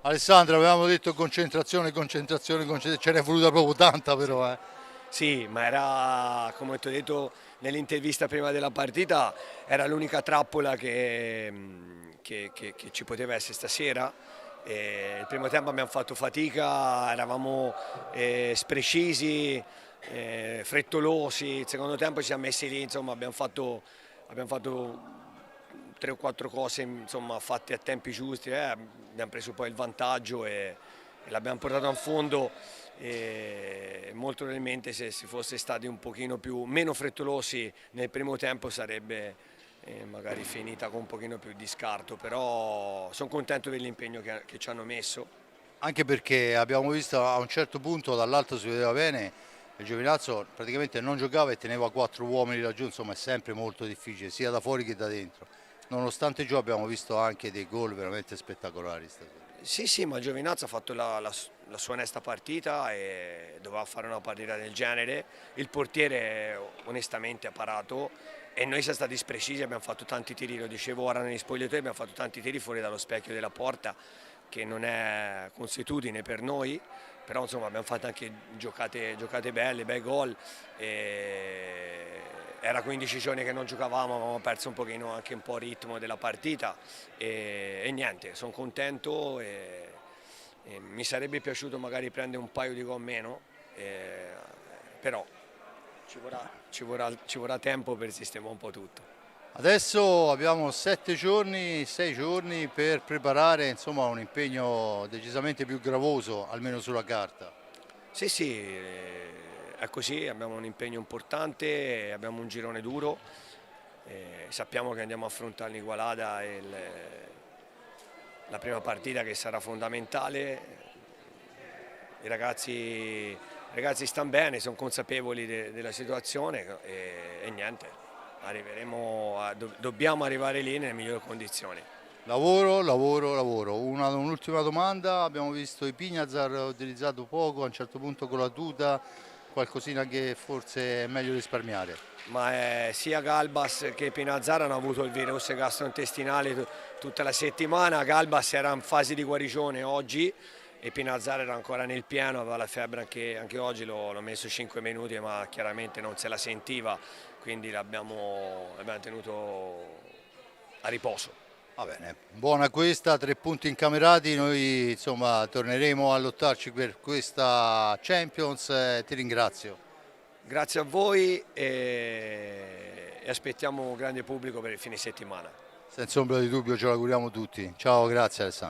Alessandro, avevamo detto concentrazione, concentrazione, concentrazione, ce n'è voluta proprio tanta però. Sì, ma era, come ti ho detto nell'intervista prima della partita, era l'unica trappola che ci poteva essere stasera. Il primo tempo abbiamo fatto fatica, eravamo sprecisi, frettolosi, il secondo tempo ci siamo messi lì, insomma abbiamo fatto tre o quattro cose insomma, fatte a tempi giusti, abbiamo preso poi il vantaggio e l'abbiamo portato a fondo. E molto probabilmente se si fosse stati un pochino meno frettolosi nel primo tempo sarebbe magari finita con un pochino più di scarto, però sono contento dell'impegno che ci hanno messo. Anche perché abbiamo visto a un certo punto dall'alto si vedeva bene, il Giovinazzo praticamente non giocava e teneva 4 uomini laggiù, insomma è sempre molto difficile, sia da fuori che da dentro. Nonostante ciò abbiamo visto anche dei gol veramente spettacolari stasera. Sì, sì, ma Giovinazzo ha fatto la sua onesta partita e doveva fare una partita del genere. Il portiere onestamente ha parato e noi siamo stati sprecisi, abbiamo fatto tanti tiri, lo dicevo ora negli spogliatoi, abbiamo fatto tanti tiri fuori dallo specchio della porta, che non è consuetudine per noi, però insomma abbiamo fatto anche giocate belle, bei gol. Era 15 giorni che non giocavamo, avevamo perso un pochino anche un po' il ritmo della partita e niente, sono contento e mi sarebbe piaciuto magari prendere un paio di gol meno, però ci vorrà tempo per sistemare un po' tutto. Adesso abbiamo 7 giorni, 6 giorni per preparare insomma, un impegno decisamente più gravoso, almeno sulla carta. Sì, sì, è così, abbiamo un impegno importante, abbiamo un girone duro, sappiamo che andiamo a affrontare l'Igualada e la prima partita che sarà fondamentale. I ragazzi stanno bene, sono consapevoli della situazione e niente, dobbiamo arrivare lì nelle migliori condizioni. Lavoro, lavoro, lavoro. Un'ultima domanda, abbiamo visto i Pignazar utilizzato poco, a un certo punto con la tuta, qualcosina che forse è meglio risparmiare. Ma sia Galbas che Pinazzara hanno avuto il virus gastrointestinale tutta la settimana. Galbas era in fase di guarigione oggi e Pinazzara era ancora nel piano, aveva la febbre anche oggi, l'ho messo 5 minuti ma chiaramente non se la sentiva, quindi l'abbiamo tenuto a riposo. Va bene, buona questa, 3 punti incamerati, noi insomma torneremo a lottarci per questa Champions, ti ringrazio. Grazie a voi e aspettiamo un grande pubblico per il fine settimana. Senza ombra di dubbio ce l'auguriamo tutti. Ciao, grazie Alessandro.